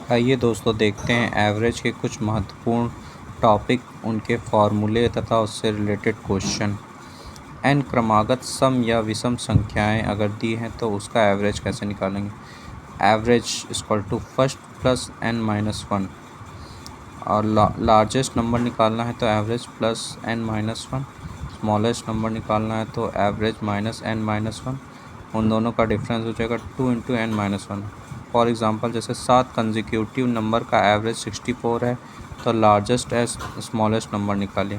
आइए दोस्तों देखते हैं एवरेज के कुछ महत्वपूर्ण टॉपिक, उनके फॉर्मूले तथा उससे रिलेटेड क्वेश्चन। एन क्रमागत सम या विषम संख्याएं अगर दी हैं तो उसका एवरेज कैसे निकालेंगे। Average equal to first plus N minus one, और लार्जेस्ट नंबर निकालना है तो average plus N minus one, smallest number निकालना है तो average minus N minus one. उन दोनों का डिफरेंस हो जाएगा 2 into N minus one. For example जैसे 7 कंजिक्यूटिव नंबर का एवरेज 64 है तो लार्जेस्ट है स्मॉलेस्ट नंबर निकालिए।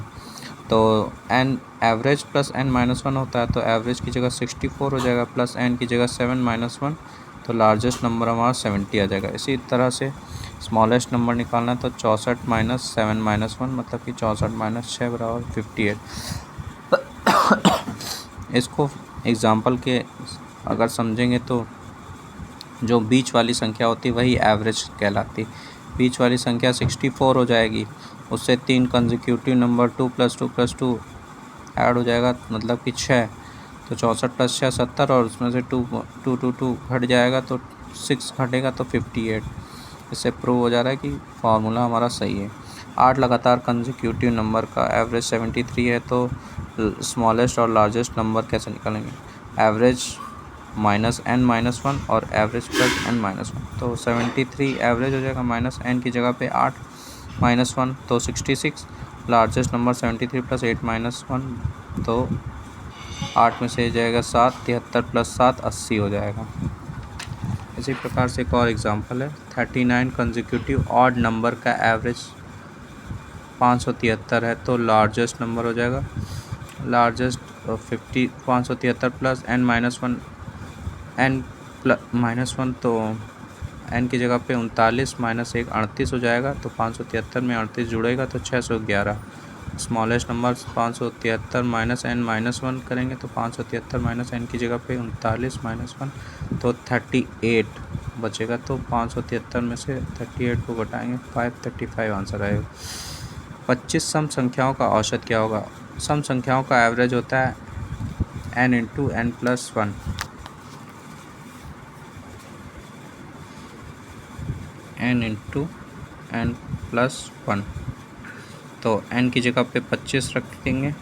तो N average plus N minus one होता है तो एवरेज की जगह 64 हो जाएगा, प्लस एन की जगह 7 माइनस वन, तो लार्जेस्ट नंबर हमारा 70 आ जाएगा। इसी तरह से स्मॉलेस्ट नंबर निकालना है तो 64 माइनस 7 माइनस वन, मतलब कि 64 माइनस 6 बराबर 58। इसको एग्ज़ाम्पल के अगर समझेंगे तो जो बीच वाली संख्या होती है वही एवरेज कहलाती। बीच वाली संख्या 64 हो जाएगी, उससे 3 कंजिक्यूटिव नंबर 2 + 2 ऐड हो जाएगा, मतलब कि 6, तो 64 + 6 70, और उसमें से 2 घट जाएगा तो 6 घटेगा तो 58। इससे प्रूव हो जा रहा है कि फार्मूला हमारा सही है। 8 लगातार कंजिक्यूटिव नंबर का एवरेज 73 है तो स्मॉलेस्ट और लार्जेस्ट नंबर कैसे निकालेंगे। Average minus N minus one और average plus N minus one, तो 73 एवरेज हो जाएगा, माइनस एन की जगह पे 8 माइनस वन तो 66, लार्जेस्ट नंबर 73 + 8 माइनस वन, तो 8 में से जाएगा 7, 73 + 7 80 हो जाएगा। इसी प्रकार से एक और एग्जांपल है, 39 कंजिक्यूटिव ऑड नंबर का एवरेज 573 है तो लार्जेस्ट नंबर हो जाएगा, largest 573 plus N minus one, N minus one, तो एन की जगह पे 39 माइनस 1 38 हो जाएगा, तो 573 में 38 जुड़ेगा तो 611। Smallest number 573 minus N minus one करेंगे तो 573 माइनस एन की जगह पे 39 माइनस वन, तो 38 बचेगा, तो 573 में से 38 को घटाएंगे 535 आंसर आएगा। 25 सम संख्याओं का औसत क्या होगा। सम संख्याओं का एवरेज होता है n into N plus one. n into N plus one, तो n की जगह पे 25 रख देंगे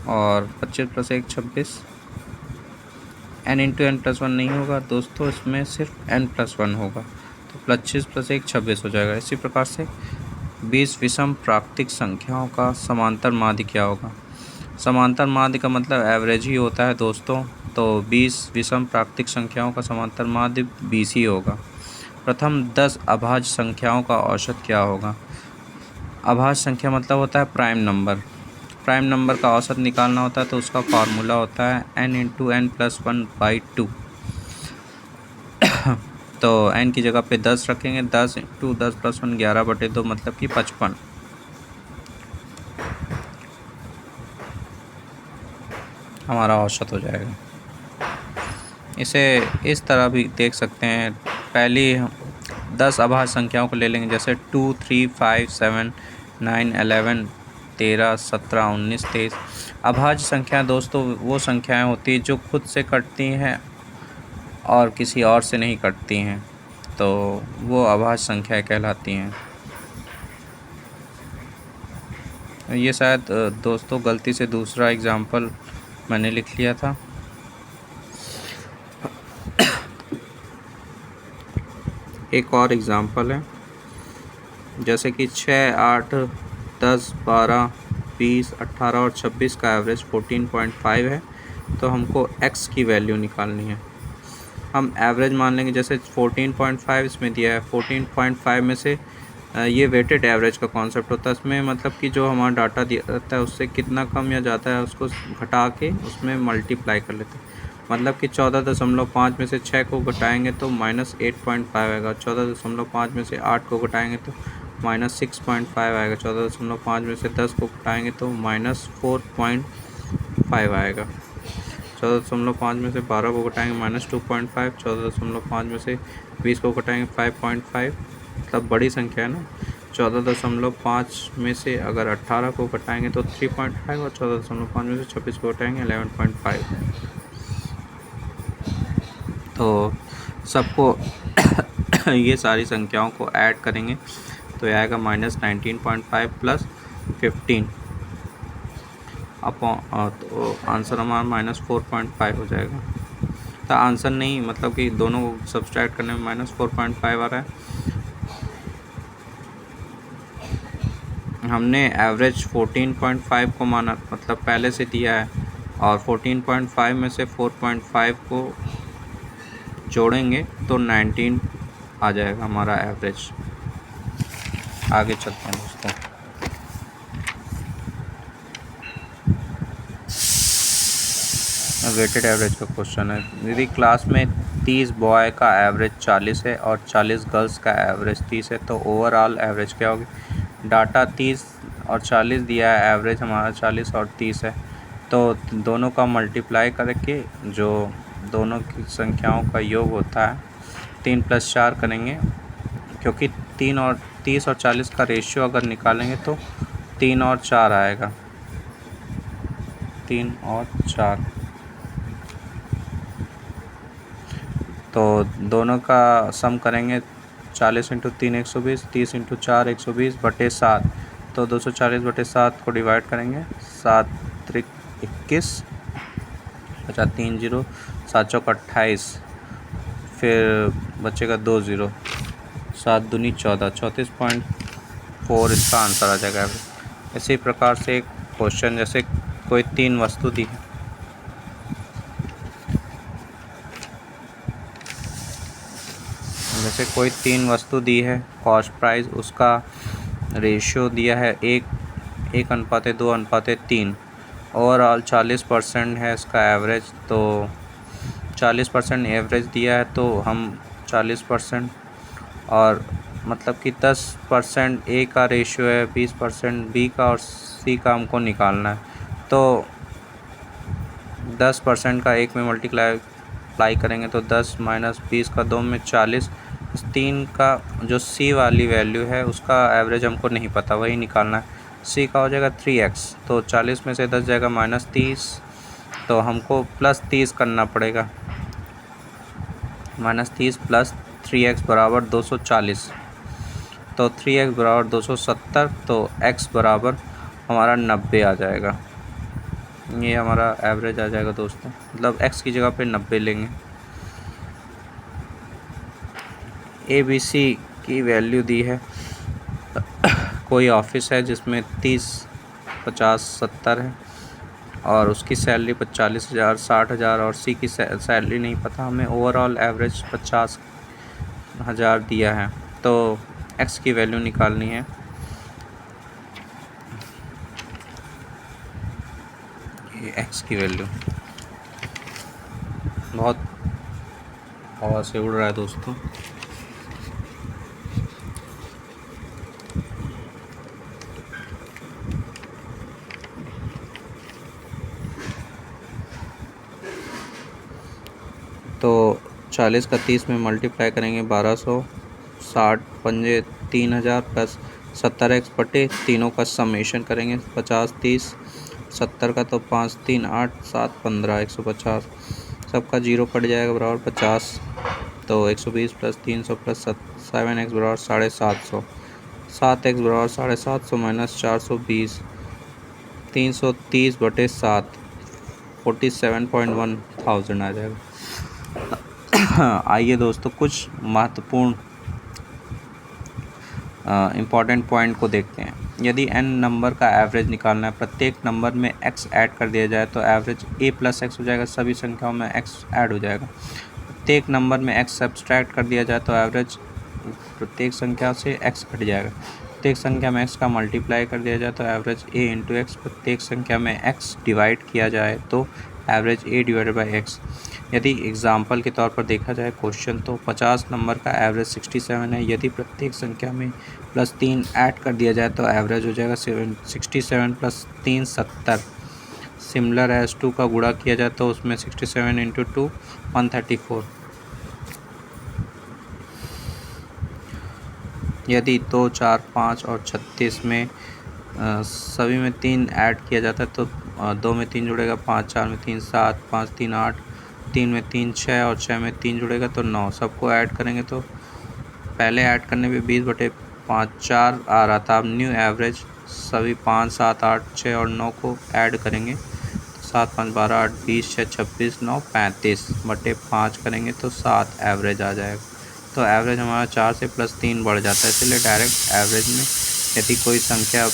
और 25 + 1 26। n into N plus one नहीं होगा दोस्तों, इसमें सिर्फ n + 1 होगा, तो 25 + 1 26 हो जाएगा। इसी प्रकार से 20 विषम प्राकृतिक संख्याओं का समांतर माध्य क्या होगा। समांतर माध्य का मतलब एवरेज ही होता है दोस्तों, तो 20 विषम प्राकृतिक संख्याओं का समांतर माध्य 20 ही होगा। प्रथम 10 अभाज्य संख्याओं का औसत क्या होगा। अभाज्य संख्या मतलब होता है प्राइम नंबर। प्राइम नंबर का औसत निकालना होता है तो उसका फार्मूला होता है n इंटू एन प्लस 1/2। तो n की जगह पे 10 रखेंगे, 10 इंटू 10 + 1 11/2, मतलब कि 55 हमारा औसत हो जाएगा। इसे इस तरह भी देख सकते हैं, पहली 10 अभाज्य संख्याओं को ले लेंगे, जैसे 2 3 5 7 9 11 13 17 19 23। अभाज्य संख्या दोस्तों वो संख्याएं होती हैं जो खुद से कटती हैं और किसी और से नहीं कटती हैं, तो वो अभाज्य संख्याएं कहलाती हैं। ये शायद दोस्तों गलती से दूसरा एग्जाम्पल मैंने लिख लिया था। एक और एग्ज़ाम्पल है, जैसे कि 6 8 10 12 20 18 और 26 का एवरेज 14.5 है, तो हमको x की वैल्यू निकालनी है। हम एवरेज मान लेंगे, जैसे 14.5 इसमें दिया है, 14.5 में से ये वेटेड एवरेज का कॉन्सेप्ट होता है, इसमें मतलब कि जो हमारा डाटा दिया रहता है उससे कितना कम या ज़्यादा है उसको घटा के उसमें मल्टीप्लाई कर लेते हैं। मतलब कि 14.5 में से 6 को घटाएंगे तो -8.5 आएगा, 14.5 में से 8 को घटाएंगे तो -6.5 आएगा, 14.5 में से 10 को घटाएंगे तो -4.5 आएगा, 14.5 में से 12 को घटाएंगे -2.5, 14.5 में से 20 को घटाएंगे 5.5, मतलब बड़ी संख्या है ना। 14.5 में से अगर 18 को घटाएंगे तो 3.5, और 14.5 में से 26 को घटाएंगे 11.5। तो सबको ये सारी संख्याओं को ऐड करेंगे तो ये आएगा -19.5 + 15 अपॉन, तो आंसर हमारा -4.5 हो जाएगा। तो आंसर नहीं, मतलब कि दोनों को सब्सट्रैक्ट करने में -4.5 आ रहा है। हमने एवरेज 14.5 को माना, मतलब पहले से दिया है, और 14.5 में से 4.5 को जोड़ेंगे तो 19 आ जाएगा हमारा एवरेज। आगे चलते हैं दोस्तों। वेटेड एवरेज का क्वेश्चन है। यदि क्लास में 30 बॉय का एवरेज 40 है और 40 गर्ल्स का एवरेज 30 है तो ओवरऑल एवरेज क्या होगी। डाटा 30 और 40 दिया है, एवरेज हमारा 40 और 30 है, तो दोनों का मल्टीप्लाई करके जो दोनों की संख्याओं का योग होता है 3 + 4 करेंगे, क्योंकि 30 और 40 का रेशियो अगर निकालेंगे तो 3 और 4 आएगा, 3 और 4। तो दोनों का सम करेंगे, 40 × 3 120, 30 × 4 120/7, तो 240/7 को डिवाइड करेंगे, 7 × 21, 50 3 0, 7 चौक 28, फिर बचेगा 2 0, 7 दूनी 14, 34.4 इसका आंसर आ जाएगा। इसी प्रकार से एक क्वेश्चन, जैसे कोई 3 वस्तु दी है, जैसे कोई 3 वस्तु दी है, कॉस्ट प्राइस, उसका रेशियो दिया है 1:2:3, ओवरऑल 40% है इसका एवरेज, तो 40% एवरेज दिया है तो हम 40%, और मतलब कि 10% ए का रेशियो है, 20% बी का और सी का हमको निकालना है, तो 10% का 1 में मल्टीप्लाई करेंगे तो 10 - 20 का 2 में 40, 3 का जो सी वाली वैल्यू है उसका एवरेज हमको नहीं पता, वही निकालना है। सी का हो जाएगा 3x, तो 40 में से 10 जाएगा -30, तो हमको +30 करना पड़ेगा, -30 + 3x बराबर 240, तो 3x बराबर 270, तो x बराबर हमारा 90 आ जाएगा। ये हमारा एवरेज आ जाएगा दोस्तों, मतलब x की जगह पे 90 लेंगे। ABC की वैल्यू दी है, कोई ऑफिस है जिसमें 30, 50, 70 है और उसकी सैलरी 45,000, 60,000, और सी की सैलरी नहीं पता, हमें ओवरऑल एवरेज 50,000 दिया है, तो x की वैल्यू निकालनी है। ये x की वैल्यू बहुत हवा से उड़ रहा है दोस्तों। तो 40 का 30 में मल्टीप्लाई करेंगे 1200, 60 पंजे 3000 प्लस 70x बटे तीनों का समेशन करेंगे, 50 30, 70 का तो 5 3 8 7 15, 150, सबका 0 कट जाएगा बराबर 50, तो 120 + 300 + 7x बराबर 750, 7x बराबर 750 - 420, 330/7, 47.1 थाउजेंड आ जाएगा। आइए दोस्तों कुछ महत्वपूर्ण इम्पॉर्टेंट पॉइंट को देखते हैं। यदि n नंबर का एवरेज निकालना है, प्रत्येक नंबर में x ऐड कर दिया जाए तो एवरेज a + x हो जाएगा, सभी संख्याओं में x ऐड हो जाएगा। प्रत्येक नंबर में x सब्सट्रैक्ट कर दिया जाए तो एवरेज प्रत्येक संख्या से x घट जाएगा। प्रत्येक संख्या में x का मल्टीप्लाई कर दिया जाए तो एवरेज a × x, प्रत्येक संख्या में x डिवाइड किया जाए तो एवरेज a/x। यदि एग्जाम्पल के तौर पर देखा जाए क्वेश्चन, तो 50 नंबर का एवरेज 67 है, यदि प्रत्येक संख्या में +3 ऐड कर दिया जाए तो एवरेज हो जाएगा 67 + 3 70। सिमिलर एज 2 का गुणा किया जाए तो उसमें 67 × 2 134। यदि 2 4 5 और 36 में सभी में 3 ऐड किया जाता है तो 2 में 3 जुड़ेगा, 5 4 में 3 7, 5 3 8, 3 में 3 6 और 6 में 3 जुड़ेगा तो 9, सबको ऐड करेंगे तो पहले ऐड करने पे 20/5 आ रहा था, अब न्यू एवरेज सभी 5, 7, 8, 6 और 9 को ऐड करेंगे। 7, 5, 12, 8, 20, 6, 26, 9, 35/5 करेंगे तो 7 एवरेज आ जाएगा। तो एवरेज हमारा 4 से +3 बढ़ जाता है, इसलिए डायरेक्ट एवरेज में यदि कोई संख्या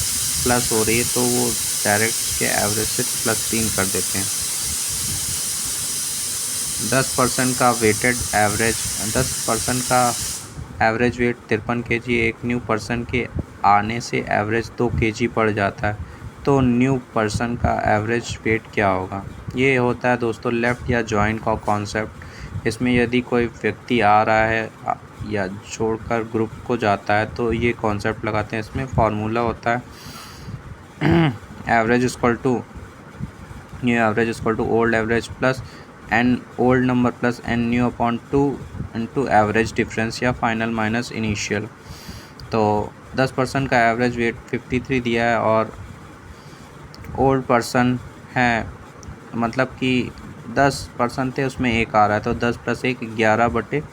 प्लस हो रही है तो वो डायरेक्ट के एवरेज से +3 कर देते हैं। 10% का वेटेड एवरेज, 10% का एवरेज वेट 53 kg, एक न्यू पर्सन के आने से एवरेज 2 kg बढ़ जाता है, तो न्यू पर्सन का एवरेज वेट क्या होगा? ये होता है दोस्तों लेफ़्ट या जॉइंट का कॉन्सेप्ट। इसमें यदि कोई व्यक्ति आ रहा है या छोड़कर ग्रुप को जाता है तो ये कॉन्सेप्ट लगाते हैं। इसमें फार्मूला होता है average equal to new average equal to old average plus N old number plus N new upon 2 into average difference या फाइनल माइनस इनिशियल। तो 10% का एवरेज वेट 53 दिया है और ओल्ड पर्सन है, मतलब कि 10% थे उसमें एक आ रहा है, तो 10 + 1 11/,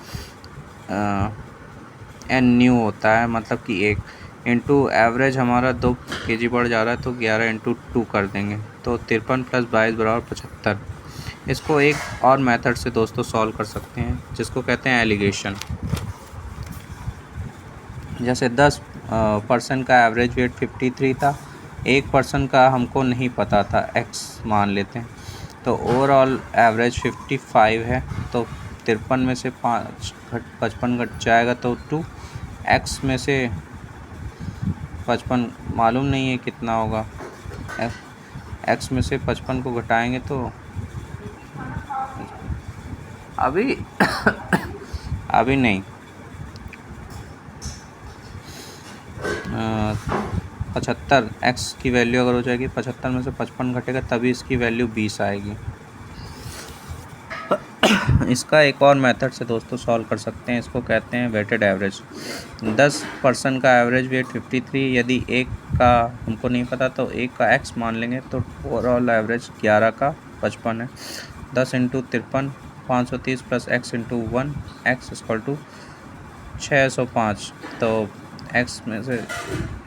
एन न्यू होता है, मतलब कि 1 इंटू एवरेज हमारा 2 kg बढ़ जा रहा है तो 11 इंटू 2 कर देंगे, तो 53 + 22 = 75। इसको एक और मेथड से दोस्तों सॉल्व कर सकते हैं जिसको कहते हैं एलिगेशन। जैसे 10% का एवरेज वेट 53 था, एक पर्सन का हमको नहीं पता था, x मान लेते हैं, तो ओवरऑल एवरेज 55 है, तो 53 में से 55 घट जाएगा तो 2, x में से 55 मालूम नहीं है कितना होगा, x में से 55 को घटाएंगे तो अभी नहीं 75, x की वैल्यू अगर हो जाएगी 75 में से 55 घटेगा तभी इसकी वैल्यू 20 आएगी। इसका एक और मेथड से दोस्तों सॉल्व कर सकते हैं, इसको कहते हैं वेटेड एवरेज। 10% का एवरेज वेट 53, यदि एक का हमको नहीं पता तो एक का x मान लेंगे, तो ओवरऑल एवरेज 11 का 55 है। 10 into 53 530 plus x into 1, x equal to 605, तो x में से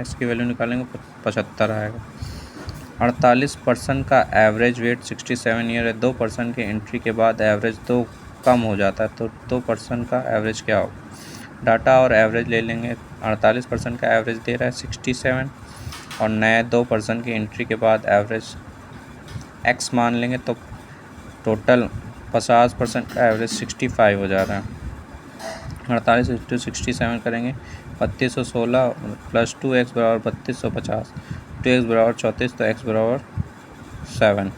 x की वैल्यू निकालेंगे 75 आएगा। 48% का एवरेज वेट 67 ईयर है, 2% के एंट्री के बाद एवरेज 2 कम हो जाता है, तो 2% का एवरेज क्या होगा? डाटा और एवरेज ले लेंगे। 48% का एवरेज दे रहा है 67 और नए 2% की एंट्री के बाद एवरेज x मान लेंगे, तो टोटल 50% का एवरेज 65 हो जा रहा है। 48 इंटू 67 करेंगे 3216 प्लस 2x = 3250, 2x = 34, तो x = 7।